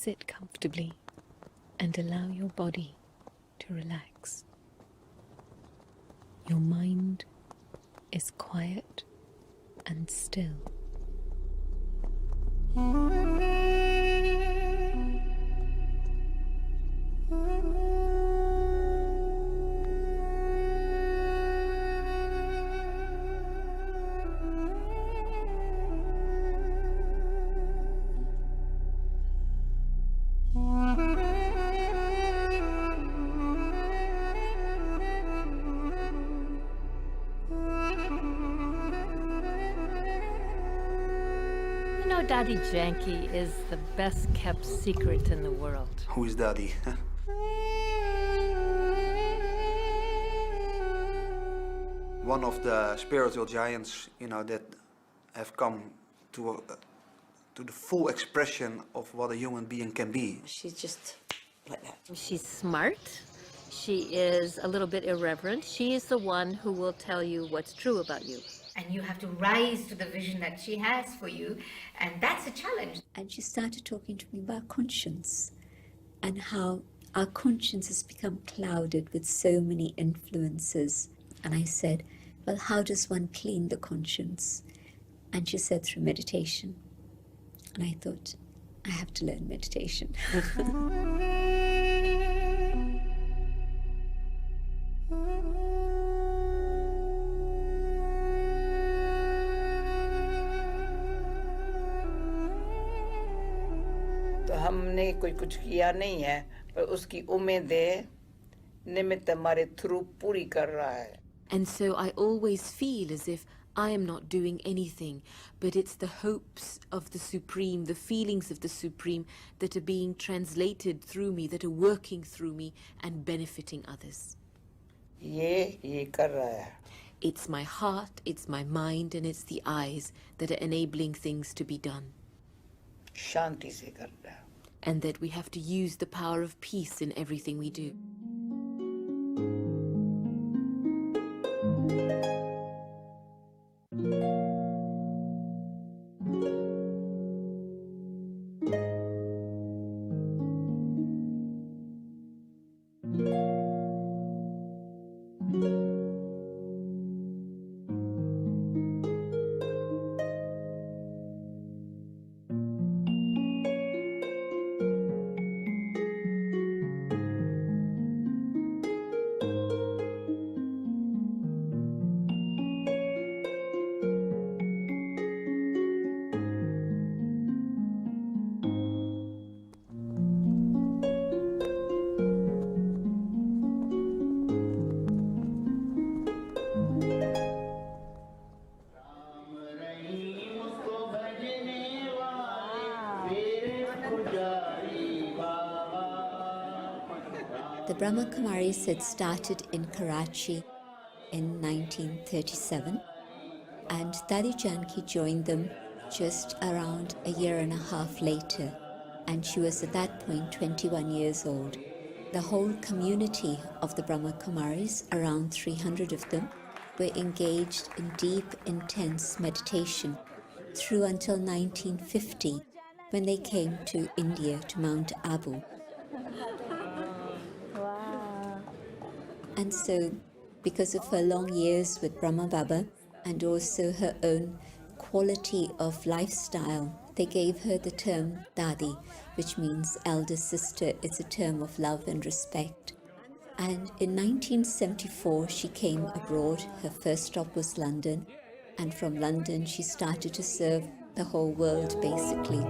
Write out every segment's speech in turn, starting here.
sit comfortably and allow your body to relax. Your mind is quiet and still. Dadi Janki is the best kept secret in the world. Who is Dadi? One of the spiritual giants, that have come to the full expression of what a human being can be. She's just like that. She's smart. She is a little bit irreverent. She is the one who will tell you what's true about you. And you have to rise to the vision that she has for you, and that's a challenge. And she started talking to me about conscience and how our conscience has become clouded with so many influences. And I said, well, how does one clean the conscience? And she said, through meditation. And I thought, I have to learn meditation. तो हमने कोई कुछ किया नहीं है, पर उसकी उम्मीदें निमित्त हमारे थ्रू पूरी कर रहा है. And so I always feel as if I am not doing anything, but it's the hopes of the Supreme, the feelings of the Supreme that are being translated through me, that are working through me and benefiting others. ये कर रहा है. It's my heart, it's my mind, and it's the eyes that are enabling things to be done. शांति से कर रहा है. And that we have to use the power of peace in everything we do. The Brahma Kumaris had started in Karachi in 1937, and Dadi Janki joined them just around a year and a half later, and she was at that point 21 years old. The whole community of the Brahma Kumaris, around 300 of them, were engaged in deep, intense meditation through until 1950, when they came to India, to Mount Abu. And so, because of her long years with Brahma Baba and also her own quality of lifestyle, they gave her the term Dadi, which means elder sister. It's a term of love and respect. And in 1974, she came abroad. Her first stop was London. And from London, she started to serve the whole world, basically.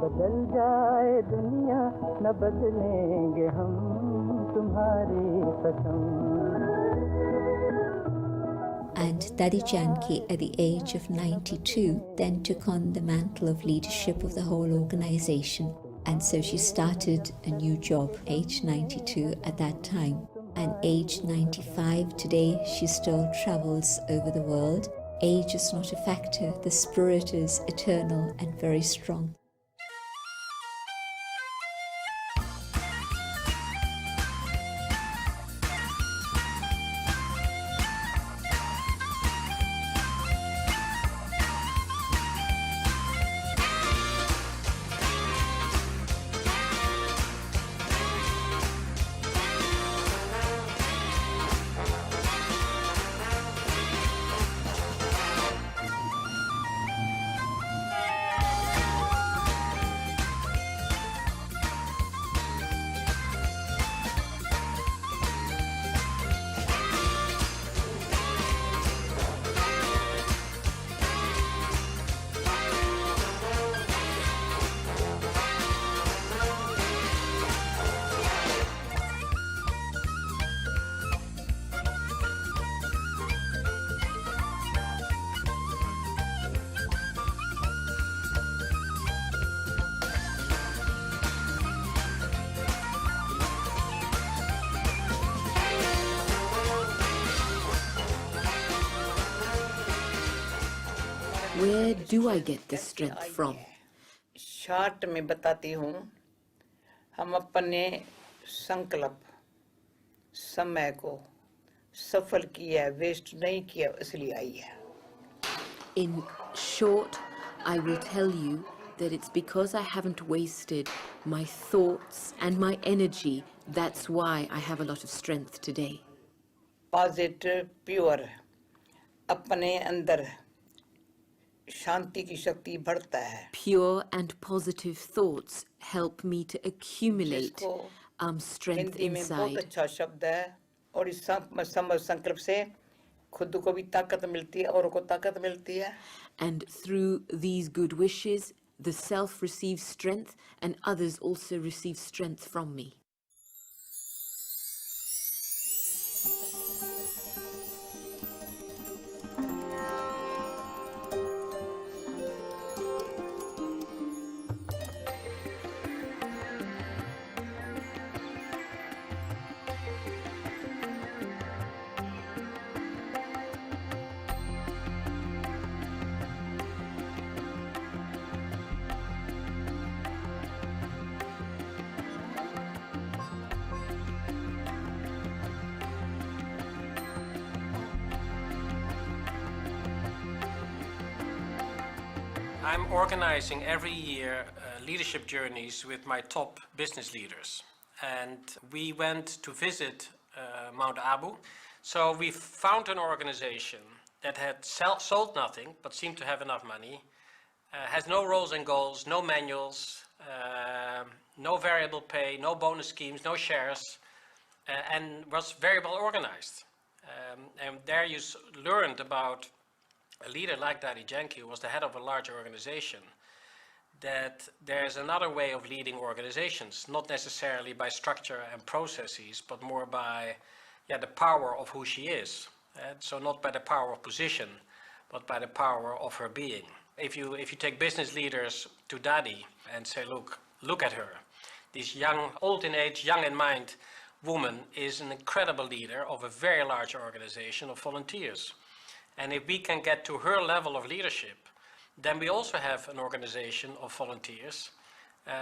बदल जाए दुनिया न बदलेंगे हम तुम्हारी कसम. And Dadi Janki, at the age of 92, then took on the mantle of leadership of the whole organization. And so she started a new job, age 92 at that time. And age 95 today, she still travels over the world. Age is not a factor. The spirit is eternal and very strong. where do I get this strength from? Short में बताती हूँ, हम अपने संकल्प समय को सफल किया, वेस्ट नहीं किया, इसलिए आई है. In short, I will tell you that it's because I haven't wasted my thoughts and my energy. That's why I have a lot of strength today. Positive pure अपने अंदर शांति की शक्ति बढ़ता है. Pure and positive thoughts help me to accumulate जिसको strength Hindi में बहुत inside. अच्छा शब्द है, और इस संकल्प से खुद को भी ताकत मिलती है, औरों को ताकत मिलती है. And through these good wishes, the self receives strength and others also receive strength from me. I'm organizing every year leadership journeys with my top business leaders. And we went to visit Mount Abu. So we found an organization that had sold nothing, but seemed to have enough money, has no roles and goals, no manuals, no variable pay, no bonus schemes, no shares, and was very well organized. And there you learned about a leader like Dadi Janki, who was the head of a large organization, that there's another way of leading organizations, not necessarily by structure and processes, but more by the power of who she is. So not by the power of position, but by the power of her being. If you take business leaders to Dadi and say, look at her, this young, old in age, young in mind woman is an incredible leader of a very large organization of volunteers. And if we can get to her level of leadership, then we also have an organization of volunteers,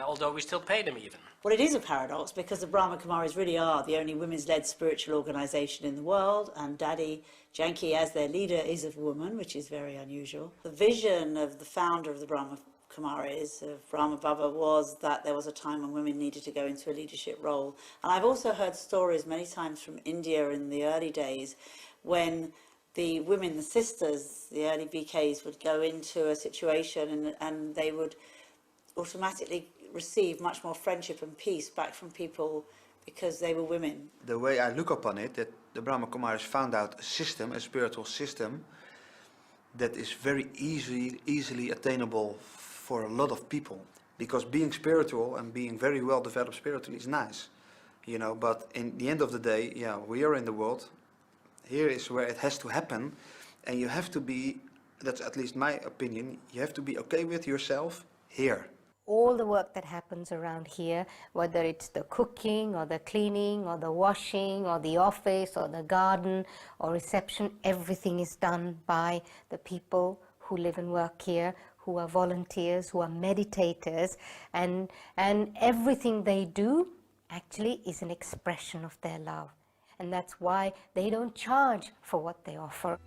although we still pay them even. Well, it is a paradox because the Brahma Kumaris really are the only women's-led spiritual organization in the world, and Dadi Janki as their leader is a woman, which is very unusual. The vision of the founder of the Brahma Kumaris, of Brahma Baba, was that there was a time when women needed to go into a leadership role. And I've also heard stories many times from India in the early days when the women, the sisters, the early BKs would go into a situation and they would automatically receive much more friendship and peace back from people because they were women. The way I look upon it, that the Brahma Kumaris found out a system, a spiritual system, that is very easily attainable for a lot of people. Because being spiritual and being very well developed spiritually is nice, you know, but in the end of the day, yeah, we are in the world. Here is where it has to happen, and you have to be, that's at least my opinion, you have to be okay with yourself here. All the work that happens around here, whether it's the cooking or the cleaning or the washing or the office or the garden or reception, everything is done by the people who live and work here, who are volunteers, who are meditators, and everything they do actually is an expression of their love. And that's why they don't charge for what they offer.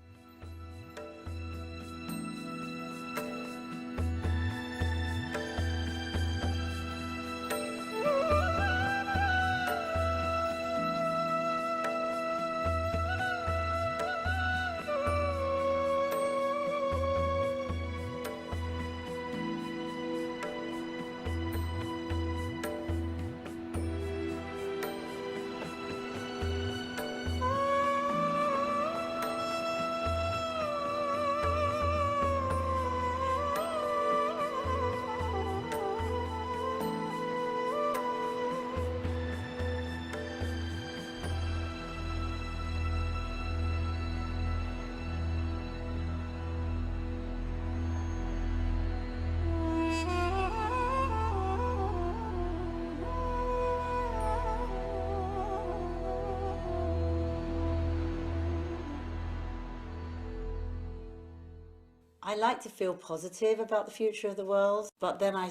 I like to feel positive about the future of the world, but then I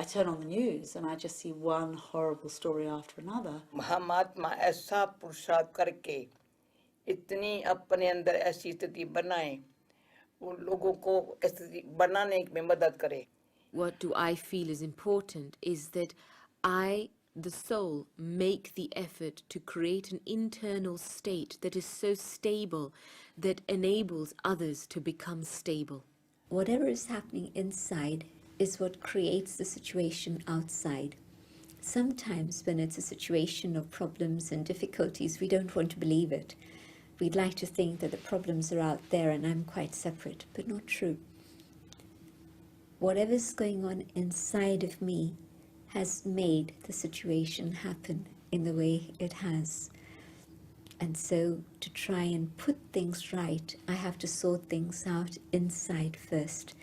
turn on the news and I just see one horrible story after another. हम आत्मा ऐसा पुरुषार्थ करके इतनी अपने अंदर ऐसी स्थिति बनाए उन लोगों को स्थिति बनाने में मदद करे. What do I feel is important is that I, the soul, make the effort to create an internal state that is so stable that enables others to become stable. Whatever is happening inside is what creates the situation outside. Sometimes when it's a situation of problems and difficulties, we don't want to believe it. We'd like to think that the problems are out there and I'm quite separate, but not true. Whatever's going on inside of me has made the situation happen in the way it has. And so to try and put things right, I have to sort things out inside first.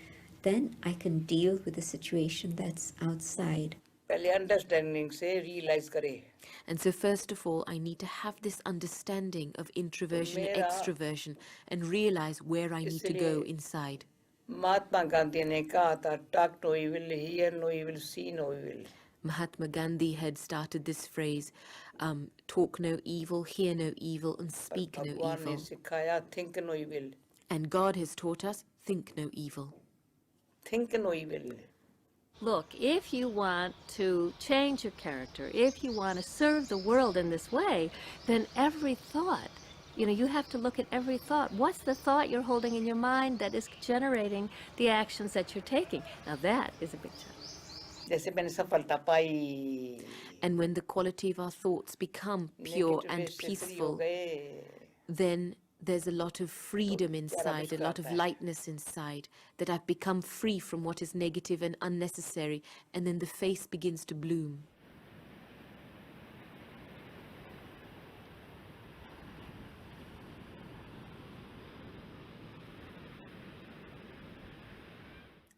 Then I can deal with the situation that's outside. पहले understanding से realize करे. And so first of all, I need to have this understanding of introversion and extroversion and realize where I need to go inside. Mahatma Gandhi ने कहा था, talk no evil, hear no evil, see no evil. Mahatma Gandhi had started this phrase, talk no evil, hear no evil, and speak no भगवान ने evil. सिखाया, think no evil. And God has taught us, think no evil. Think no evil. Look, if you want to change your character, if you want to serve the world in this way, then every thought, you have to look at every thought. What's the thought you're holding in your mind that is generating the actions that you're taking? Now that is a big challenge. जैसे मैंने सफलता पाई. And when the quality of our thoughts become pure and peaceful, then there's a lot of freedom inside, a lot of lightness inside, that I've become free from what is negative and unnecessary, and then the face begins to bloom.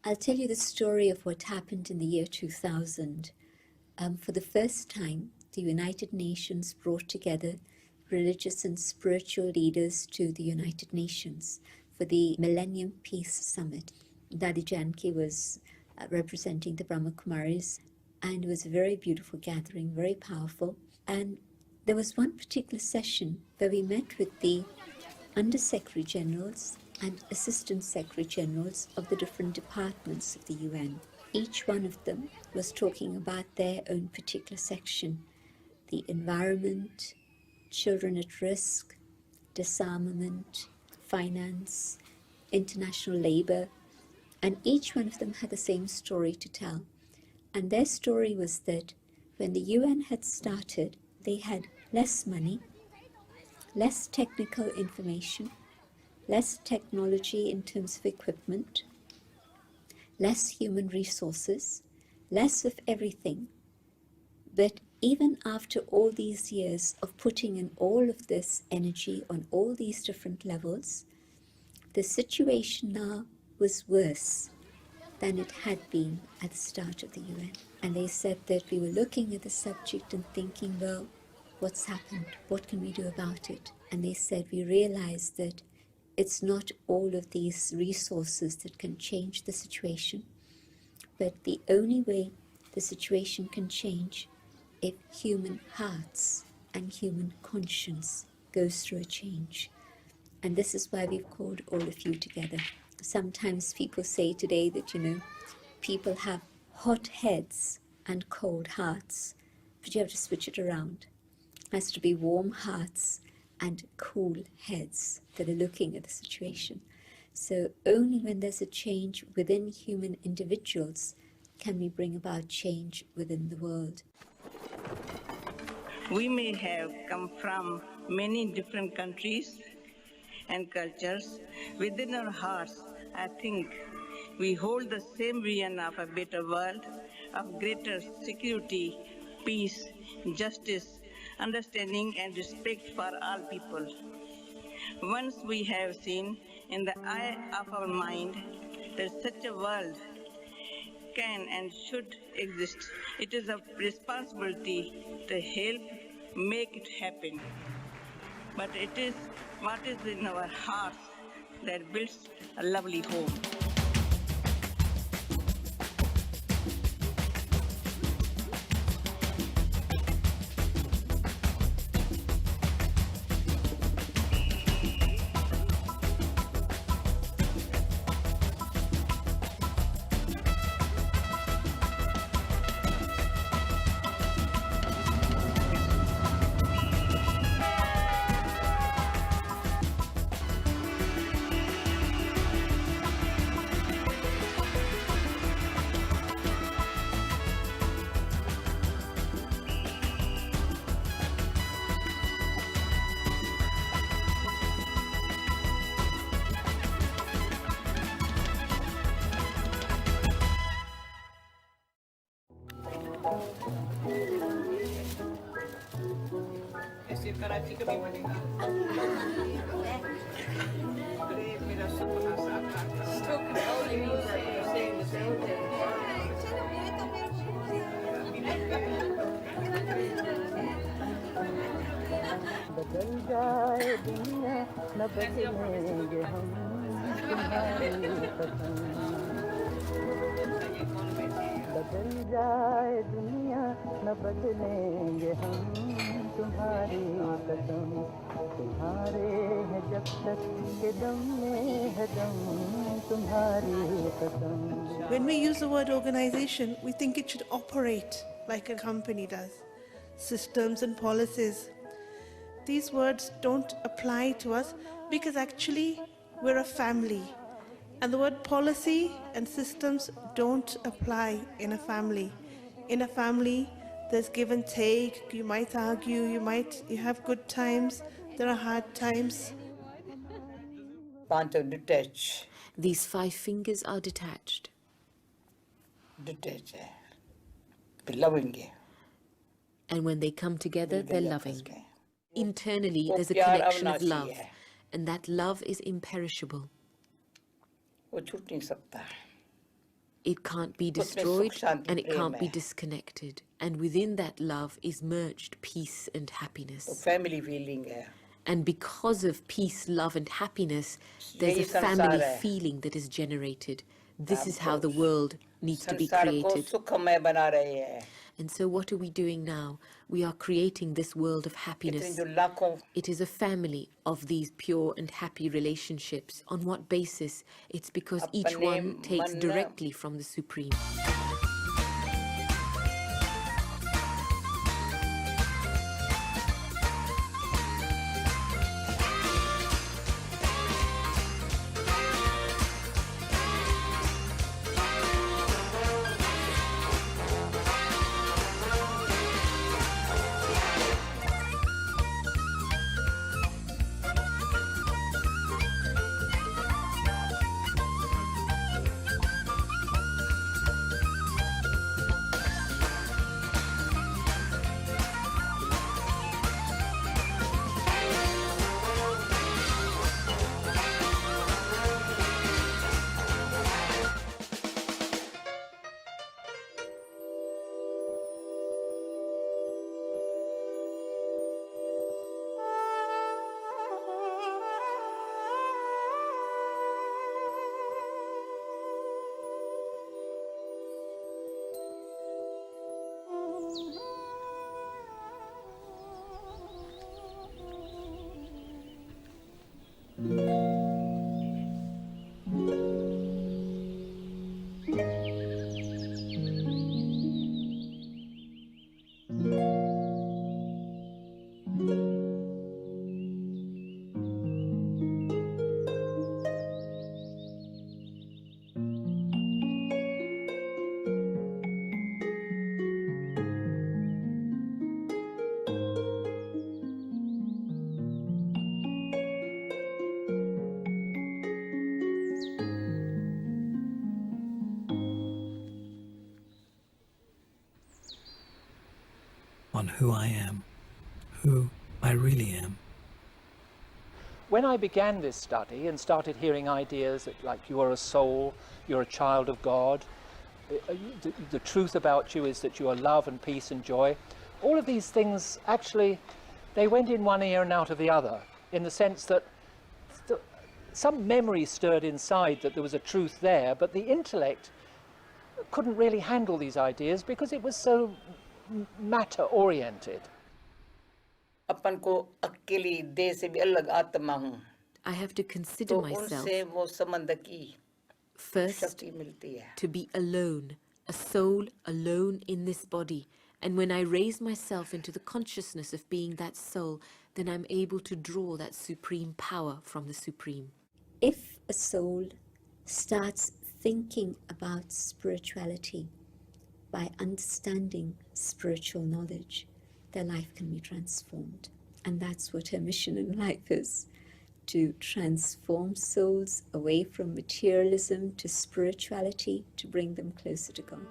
I'll tell you the story of what happened in the year 2000. For the first time, the United Nations brought together religious and spiritual leaders to the United Nations for the Millennium Peace Summit. Dadi Janki was representing the Brahma Kumaris, and it was a very beautiful gathering, very powerful. And there was one particular session where we met with the Under-Secretary Generals and Assistant Secretary Generals of the different departments of the UN. Each one of them was talking about their own particular section: the environment, children at risk, disarmament, finance, international labor, and each one of them had the same story to tell. And their story was that when the UN had started, they had less money, less technical information, less technology in terms of equipment, less human resources, less of everything. But even after all these years of putting in all of this energy on all these different levels, the situation now was worse than it had been at the start of the UN. And they said that we were looking at the subject and thinking, well, what's happened? What can we do about it? And they said, we realized that it's not all of these resources that can change the situation, but the only way the situation can change if human hearts and human conscience goes through a change. And this is why we've called all of you together. Sometimes people say today that, people have hot heads and cold hearts, but you have to switch it around. It has to be warm hearts and cool heads that are looking at the situation. So only when there's a change within human individuals can we bring about change within the world. We may have come from many different countries and cultures. Within our hearts, I think we hold the same vision of a better world, of greater security, peace, justice, understanding and respect for all people. Once we have seen in the eye of our mind that such a world can and should exist, it is a responsibility to help make it happen. But it is what is in our hearts that builds a lovely home. ऐसे कराची कभी बनेगा अरे मेरा सपना साकार बदल जाए दुनिया न बदलेंगे हम तुम्हारी कसम बदल जाए दुनिया न बदलेंगे हम तुम्हारी कसम तुम्हारे है जब तक के दम में है दम तुम्हारी कसम. When we use the word organization, we think it should operate like a company does. Systems and policies. These words don't apply to us because actually we're a family. And the word policy and systems don't apply in a family. In a family, there's give and take. You might argue, you have good times, there are hard times. Want to detach. These 5 fingers are detached. Detach. Loving. And when they come together, they're loving. Internally, वो there's a प्यार connection of अविनाशी love. है. And that love is imperishable. वो छूट नहीं सकता. It can't be उसमें destroyed सुख शांति and it Prem can't be है. disconnected. And within that love is merged peace and तो happiness. family feeling है. And because of peace, love and happiness, there's a यही संसार family है. feeling that is generated. This is आपको how the world needs to be संसार को created. सुखमय बना रहे हैं. And so what are we doing now? We are creating this world of इतने happiness. जो लाखों It is a family of these pure and happy relationships. On what basis? It's because each अपने one takes मन directly from the Supreme. On who I am, who I really am. When I began this study and started hearing ideas that, like, you are a soul, you're a child of God, the truth about you is that you are love and peace and joy, all of these things actually, they went in one ear and out of the other, in the sense that some memory stirred inside that there was a truth there, but the intellect couldn't really handle these ideas because it was so matter-oriented. अपन को अकेली देह से भी अलग आत्मा हूँ I have to consider तो myself उनसे वो संबंध की first शक्ति मिलती है to be alone, a soul alone in this body. And when I raise myself into the consciousness of being that soul, then I'm able to draw that supreme power from the Supreme. If a soul starts thinking about spirituality by understanding spiritual knowledge, their life can be transformed. And that's what her mission in life is, to transform souls away from materialism to spirituality, to bring them closer to God.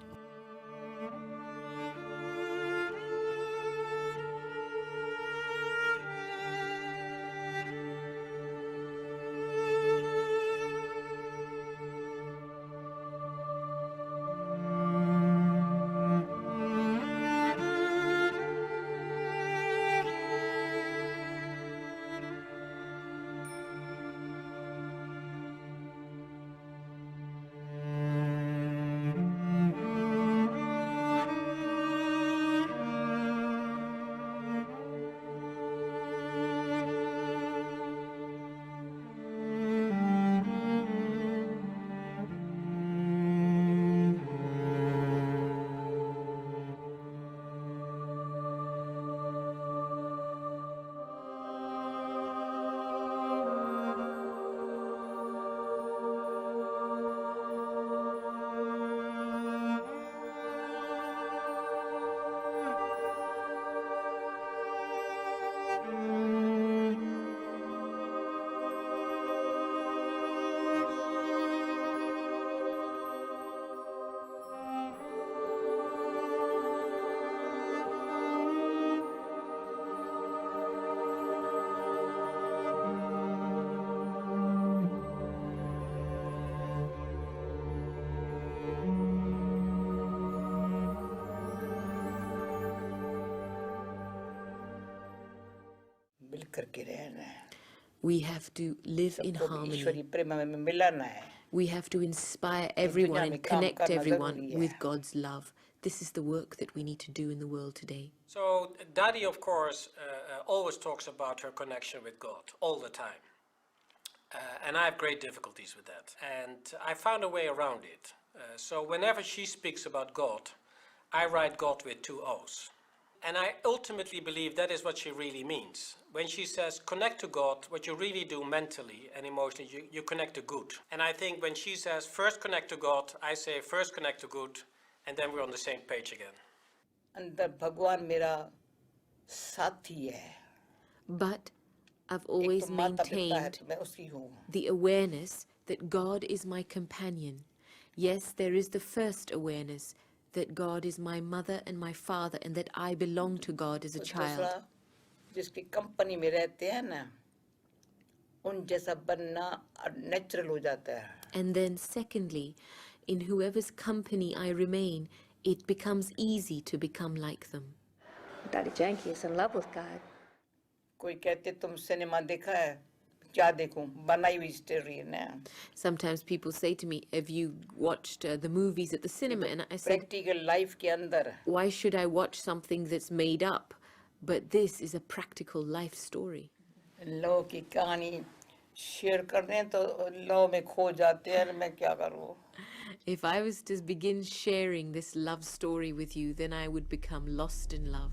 We have to live in harmony. ईश्वरी प्रेम में मिलाना है We have to inspire everyone and connect everyone with God's love. This is the work that we need to do in the world today. So Dadi, of course, always talks about her connection with God all the time. And I have great difficulties with that. And I found a way around it. So whenever she speaks about God, I write God with 2 O's. And I ultimately believe that is what she really means. When she says connect to God, what you really do mentally and emotionally, you connect to good. And I think when she says first connect to God, I say first connect to good, and then we're on the same page again. अंदर भगवान मेरा साथी है But I've always maintained the awareness that God is my companion. Yes, there is the first awareness that God is my mother and my father and that I belong to God as a child. जिसकी company में रहते हैं ना उन जैसा बनना natural हो जाता है. And then secondly, in whoever's company I remain, it becomes easy to become like them. Dadi Janki is in love with God. कोई कहते तुम सिनेमा देखा है क्या देखूं बनाई हुई स्टोरी है ना. Sometimes people say to me, have you watched the movies at the cinema? And I said, practical life के अंदर why should I watch something that's made up? But this is a practical life story. लौ की कहानी share करते हैं तो लौ में खो जाते हैं मैं क्या करूं. If I was to begin sharing this love story with you, then I would become lost in love.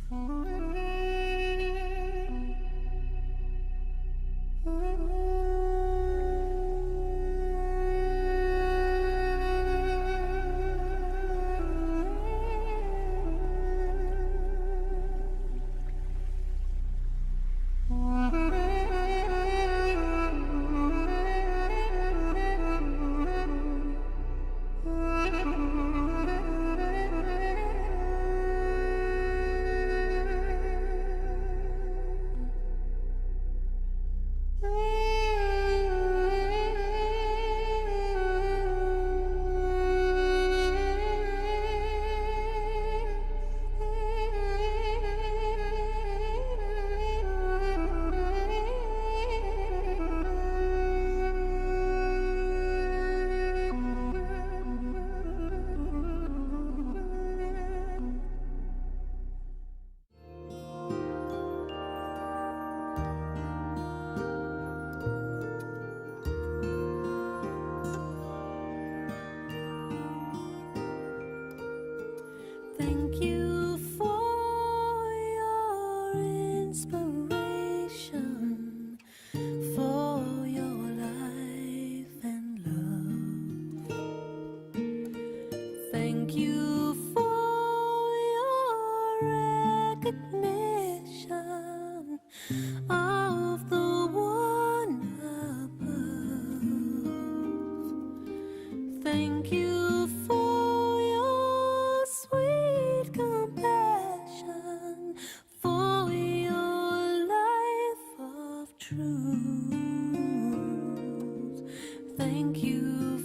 truth. Thank you